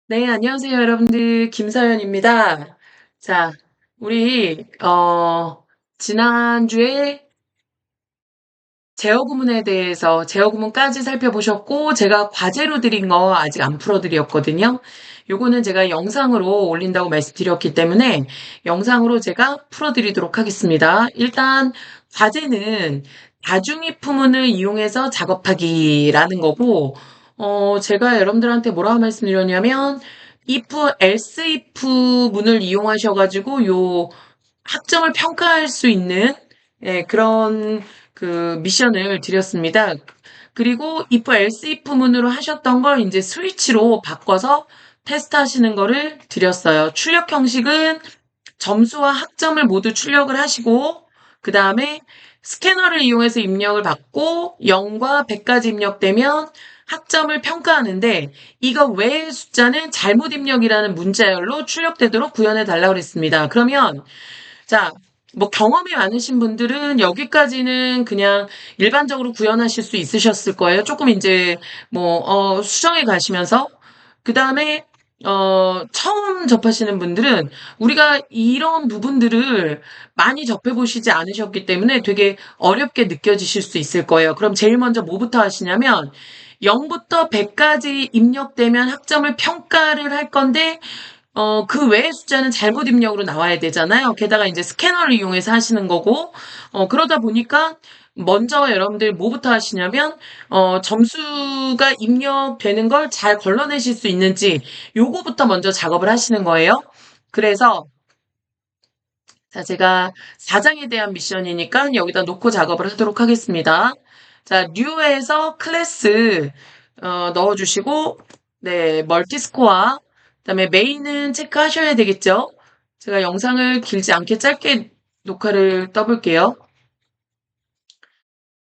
네, 안녕하세요, 여러분들. 김서연입니다. 자, 우리, 지난주에 제어 구문에 대해서 제어 구문까지 살펴보셨고, 제가 과제로 드린 거 아직 안 풀어드렸거든요. 요거는 제가 영상으로 올린다고 말씀드렸기 때문에 영상으로 제가 풀어드리도록 하겠습니다. 일단, 과제는 다중이 부문을 이용해서 작업하기라는 거고, 제가 여러분들한테 뭐라고 말씀드렸냐면, if, else if 문을 이용하셔가지고, 학점을 평가할 수 있는, 예, 그런 미션을 드렸습니다. 그리고 if, else, if 문으로 하셨던 걸 이제 스위치로 바꿔서 테스트 하시는 거를 드렸어요. 출력 형식은 점수와 학점을 모두 출력을 하시고, 그 다음에 스캐너를 이용해서 입력을 받고 0과 100까지 입력되면 학점을 평가하는데 이거 외의 숫자는 잘못 입력이라는 문자열로 출력되도록 구현해 달라고 그랬습니다. 그러면 자, 뭐 경험이 많으신 분들은 여기까지는 그냥 일반적으로 구현하실 수 있으셨을 거예요. 조금 이제 수정해 가시면서 그 다음에 처음 접하시는 분들은 우리가 이런 부분들을 많이 접해보시지 않으셨기 때문에 되게 어렵게 느껴지실 수 있을 거예요. 그럼 제일 먼저 뭐부터 하시냐면 0부터 100까지 입력되면 학점을 평가를 할 건데 그 외의 숫자는 잘못 입력으로 나와야 되잖아요. 게다가 이제 스캐너를 이용해서 하시는 거고, 그러다 보니까 먼저 여러분들 뭐부터 하시냐면, 점수가 입력되는 걸 잘 걸러내실 수 있는지, 요거부터 먼저 작업을 하시는 거예요. 그래서, 자, 제가 4장에 대한 미션이니까 여기다 놓고 작업을 하도록 하겠습니다. 자, 뉴에서 클래스, 넣어주시고, 네, 멀티스코어, 그다음에 메인은 체크하셔야 되겠죠? 제가 영상을 길지 않게 짧게 녹화를 떠볼게요.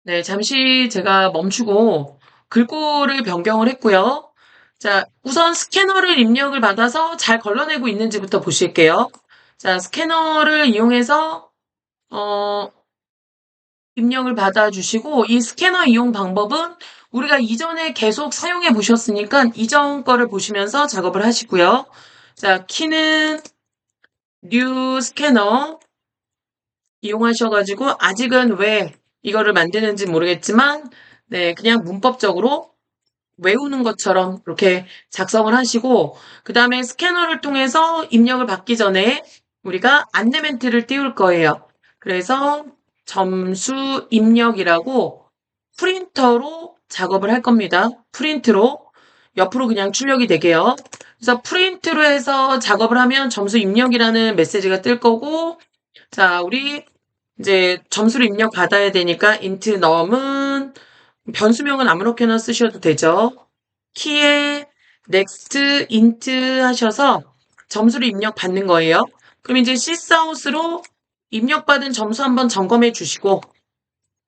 네, 잠시 제가 멈추고 글꼴을 변경을 했고요. 자, 우선 스캐너를 입력을 받아서 잘 걸러내고 있는지부터 보실게요. 자, 스캐너를 이용해서 어, 입력을 받아주시고 이 스캐너 이용 방법은 우리가 이전에 계속 사용해 보셨으니까 이전 거를 보시면서 작업을 하시고요. 자, 키는 뉴 스캐너 이용하셔가지고 아직은 왜 이거를 만드는지 모르겠지만 네, 그냥 문법적으로 외우는 것처럼 이렇게 작성을 하시고 그 다음에 스캐너를 통해서 입력을 받기 전에 우리가 안내 멘트를 띄울 거예요. 그래서 점수 입력이라고 프린터로 작업을 할 겁니다. 프린트로 옆으로 그냥 출력이 되게요. 그래서 프린트로 해서 작업을 하면 점수 입력이라는 메시지가 뜰 거고 자, 우리 이제 점수를 입력 받아야 되니까 int num은 변수명은 아무렇게나 쓰셔도 되죠. 키에 next int 하셔서 점수를 입력 받는 거예요. 그럼 이제 sysout로 입력받은 점수 한번 점검해 주시고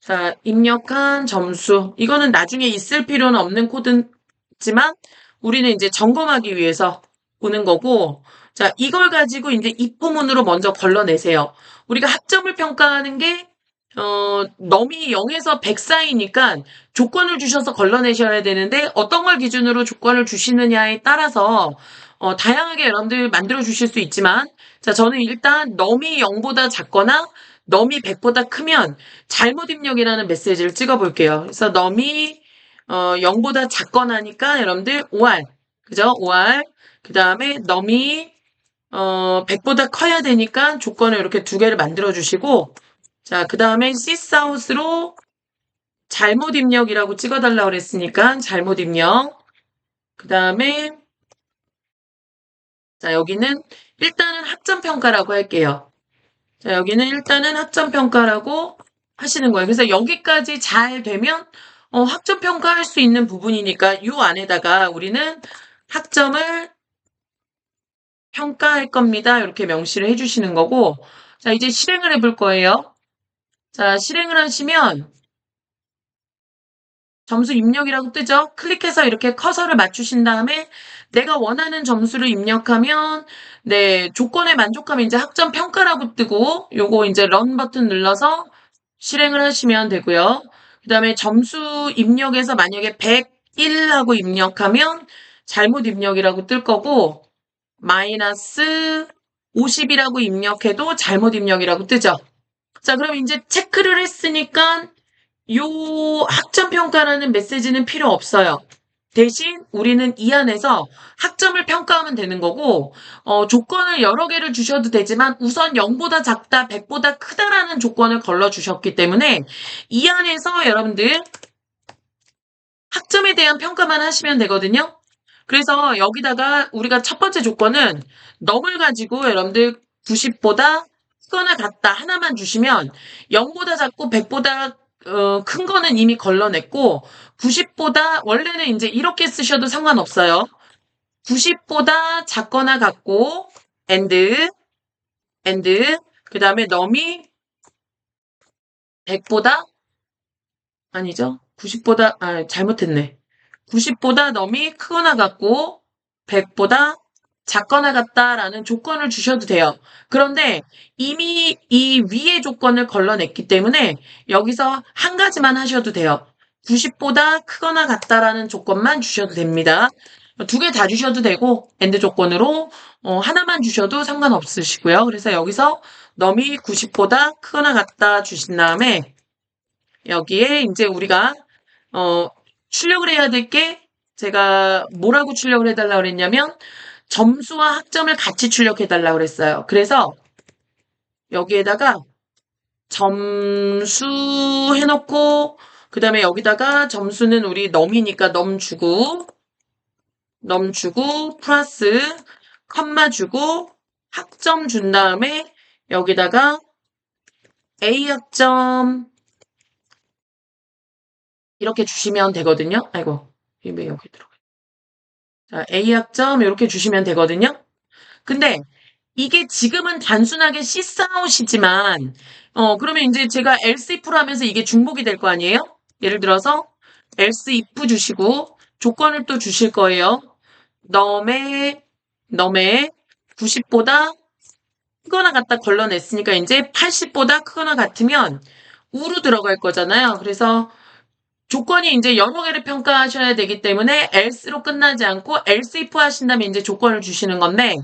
자, 입력한 점수. 이거는 나중에 있을 필요는 없는 코드지만 우리는 이제 점검하기 위해서 보는 거고 자, 이걸 가지고 이제 입부문으로 먼저 걸러내세요. 우리가 학점을 평가하는 게 넘이 0에서 100 사이니까 조건을 주셔서 걸러내셔야 되는데 어떤 걸 기준으로 조건을 주시느냐에 따라서 다양하게 여러분들 만들어 주실 수 있지만 자, 저는 일단 넘이 0보다 작거나 넘이 100보다 크면 잘못 입력이라는 메시지를 찍어 볼게요. 그래서 넘이 0보다 작거나니까 여러분들 OR 그죠? OR 그 다음에 넘이 100보다 커야 되니까 조건을 이렇게 두 개를 만들어 주시고 자, 그 다음에 sysout로 잘못 입력이라고 찍어달라고 그랬으니까 잘못 입력 그 다음에 자, 여기는 일단은 학점 평가라고 할게요. 자, 여기는 일단은 학점 평가라고 하시는 거예요. 그래서 여기까지 잘 되면 학점 평가할 수 있는 부분이니까 이 안에다가 우리는 학점을 평가할 겁니다. 이렇게 명시를 해주시는 거고 자, 이제 실행을 해볼 거예요. 자, 실행을 하시면 점수 입력이라고 뜨죠? 클릭해서 이렇게 커서를 맞추신 다음에 내가 원하는 점수를 입력하면 네, 조건에 만족하면 이제 학점 평가라고 뜨고 요거 이제 런 버튼 눌러서 실행을 하시면 되고요. 그 다음에 점수 입력에서 만약에 101 하고 입력하면 잘못 입력이라고 뜰 거고, 마이너스 50이라고 입력해도 잘못 입력이라고 뜨죠. 자, 그럼 이제 체크를 했으니까 요 학점평가라는 메시지는 필요 없어요. 대신 우리는 이 안에서 학점을 평가하면 되는 거고, 조건을 여러 개를 주셔도 되지만 우선 0보다 작다, 100보다 크다라는 조건을 걸러 주셨기 때문에 이 안에서 여러분들 학점에 대한 평가만 하시면 되거든요. 그래서 여기다가 우리가 첫 번째 조건은 넘을 가지고 여러분들 90보다 크거나 같다 하나만 주시면 0보다 작고 100보다 큰 거는 이미 걸러냈고 90보다 원래는 이제 이렇게 쓰셔도 상관없어요. 90보다 작거나 같고 and 그 다음에 넘이 100보다 아니죠? 90보다 잘못했네. 90보다 넘이 크거나 같고 100보다 작거나 같다라는 조건을 주셔도 돼요. 그런데 이미 이 위의 조건을 걸러냈기 때문에 여기서 한 가지만 하셔도 돼요. 90보다 크거나 같다라는 조건만 주셔도 됩니다. 두 개 다 주셔도 되고 엔드 조건으로 하나만 주셔도 상관없으시고요. 그래서 여기서 넘이 90보다 크거나 같다 주신 다음에 여기에 이제 우리가 출력을 해야 될 게 제가 뭐라고 출력을 해달라고 그랬냐면 점수와 학점을 같이 출력해달라고 그랬어요. 그래서 여기에다가 점수 해놓고 그 다음에 여기다가 점수는 우리 넘이니까 넘 주고 플러스 컴마 주고 학점 준 다음에 여기다가 A 학점 이렇게 주시면 되거든요. 아이고, 왜 여기 들어가? 자, A 학점 이렇게 주시면 되거든요. 근데 이게 지금은 단순하게 C사웃이지만, 그러면 이제 제가 else if로 하면서 이게 중복이 될 거 아니에요? 예를 들어서 else if 주시고 조건을 또 주실 거예요. 넘에 90보다 크거나 같다 걸러냈으니까 이제 80보다 크거나 같으면 우로 들어갈 거잖아요. 그래서 조건이 이제 여러 개를 평가하셔야 되기 때문에 else로 끝나지 않고 else if 하신다면 이제 조건을 주시는 건데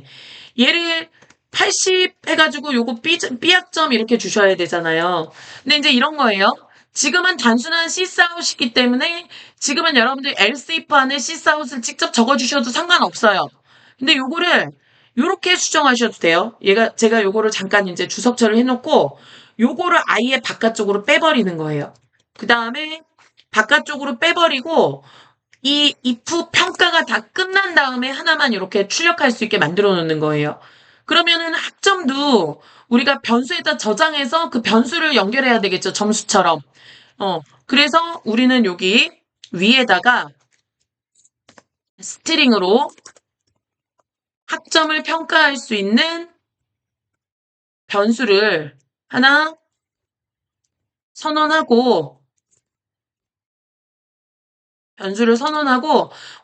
얘를 80 해가지고 요거 B학점 이렇게 주셔야 되잖아요. 근데 이제 이런 거예요. 지금은 단순한 C사웃이기 때문에 지금은 여러분들 else if 안에 C사웃을 직접 적어주셔도 상관없어요. 근데 요거를 요렇게 수정하셔도 돼요. 제가 요거를 잠깐 이제 주석처를 해놓고 요거를 아예 바깥쪽으로 빼버리는 거예요. 그 다음에 바깥쪽으로 빼버리고 이 if 평가가 다 끝난 다음에 하나만 이렇게 출력할 수 있게 만들어 놓는 거예요. 그러면은 학점도 우리가 변수에다 저장해서 그 변수를 연결해야 되겠죠. 점수처럼. 그래서 우리는 여기 위에다가 스트링으로 학점을 평가할 수 있는 변수를 하나 선언하고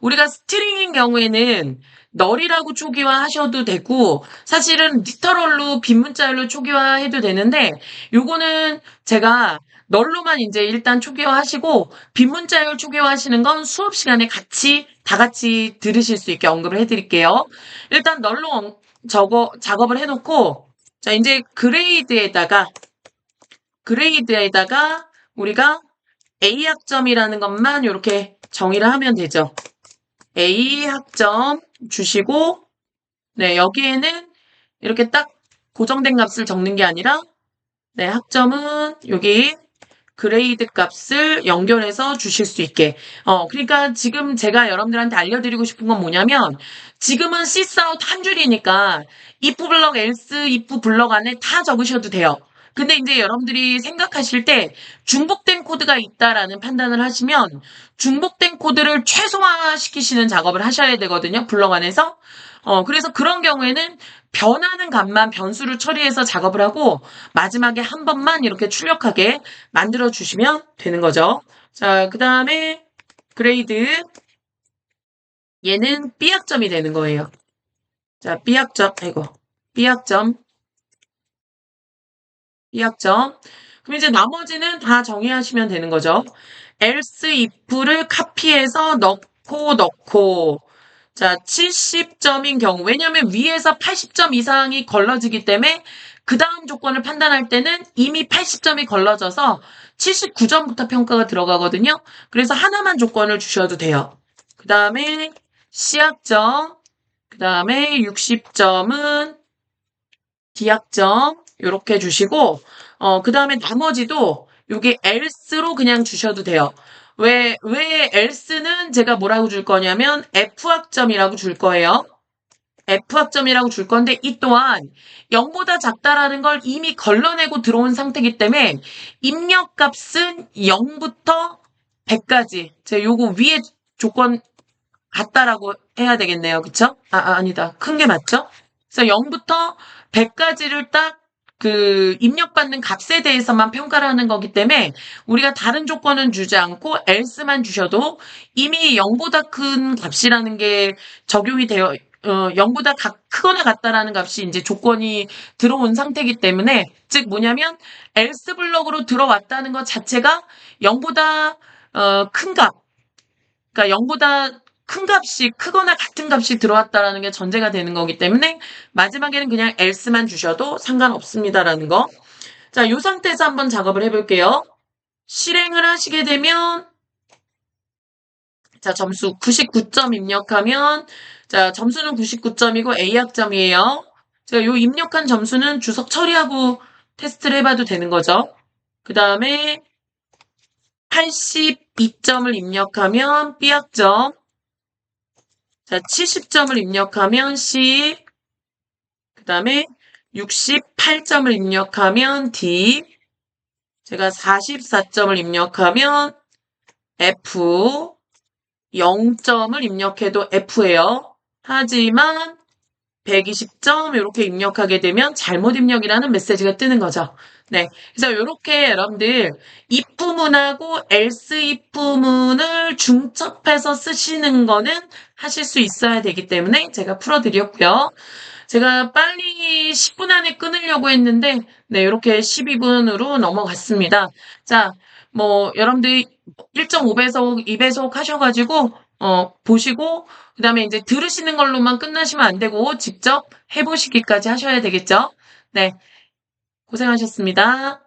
우리가 스트링인 경우에는 널이라고 초기화하셔도 되고 사실은 리터럴로 빈문자열로 초기화해도 되는데 요거는 제가 널로만 이제 일단 초기화하시고 빈문자열 초기화하시는 건 수업 시간에 다 같이 들으실 수 있게 언급을 해드릴게요. 일단 널로 작업을 해놓고 자 이제 그레이드에다가 우리가 A 학점이라는 것만 이렇게 정의를 하면 되죠. A 학점 주시고 네 여기에는 이렇게 딱 고정된 값을 적는 게 아니라 네 학점은 여기 그레이드 값을 연결해서 주실 수 있게 그러니까 지금 제가 여러분들한테 알려드리고 싶은 건 뭐냐면 지금은 C사웃 한 줄이니까 if 블럭, else if 블럭 안에 다 적으셔도 돼요. 근데 이제 여러분들이 생각하실 때 중복된 코드가 있다라는 판단을 하시면 중복된 코드를 최소화시키시는 작업을 하셔야 되거든요. 블럭 안에서. 그래서 그런 경우에는 변하는 값만 변수를 처리해서 작업을 하고 마지막에 한 번만 이렇게 출력하게 만들어 주시면 되는 거죠. 자, 그 다음에 그레이드 얘는 B학점이 되는 거예요. 자, B학점. 그럼 이제 나머지는 다 정의하시면 되는 거죠. else if를 카피해서 넣고 자, 70점인 경우, 왜냐면 위에서 80점 이상이 걸러지기 때문에 그 다음 조건을 판단할 때는 이미 80점이 걸러져서 79점부터 평가가 들어가거든요. 그래서 하나만 조건을 주셔도 돼요. 그 다음에 C학점, 그 다음에 60점은 D학점, 이렇게 주시고, 그 다음에 나머지도 요게 else로 그냥 주셔도 돼요. 왜 else는 제가 뭐라고 줄 거냐면 F학점이라고 줄 거예요. F학점이라고 줄 건데 이 또한 0보다 작다라는 걸 이미 걸러내고 들어온 상태이기 때문에 입력값은 0부터 100까지. 제가 요거 위에 조건 같다라고 해야 되겠네요. 그쵸? 아니다. 큰 게 맞죠? 그래서 0부터 100까지를 딱 그 입력받는 값에 대해서만 평가를 하는 거기 때문에 우리가 다른 조건은 주지 않고 else만 주셔도 이미 0보다 큰 값이라는 게 적용이 되어 0보다 크거나 같다라는 값이 이제 조건이 들어온 상태이기 때문에 즉 뭐냐면 else 블럭으로 들어왔다는 것 자체가 0보다 큰 값, 그러니까 0보다 큰 값이 크거나 같은 값이 들어왔다라는 게 전제가 되는 거기 때문에 마지막에는 그냥 else만 주셔도 상관없습니다라는 거. 자, 이 상태에서 한번 작업을 해볼게요. 실행을 하시게 되면 자, 점수 99점 입력하면 자, 점수는 99점이고 A학점이에요. 제가 요 입력한 점수는 주석 처리하고 테스트를 해봐도 되는 거죠. 그 다음에 82점을 입력하면 B학점, 자, 70점을 입력하면 C, 그 다음에 68점을 입력하면 D, 제가 44점을 입력하면 F, 0점을 입력해도 F예요. 하지만 120점 이렇게 입력하게 되면 잘못 입력이라는 메시지가 뜨는 거죠. 네. 그래서 이렇게 여러분들 if문하고 else if문을 중첩해서 쓰시는 거는 하실 수 있어야 되기 때문에 제가 풀어드렸고요. 제가 빨리 10분 안에 끊으려고 했는데 네, 이렇게 12분으로 넘어갔습니다. 자, 뭐 여러분들 1.5배속, 2배속 하셔가지고 보시고 그다음에 이제 들으시는 걸로만 끝나시면 안 되고 직접 해보시기까지 하셔야 되겠죠? 네, 고생하셨습니다.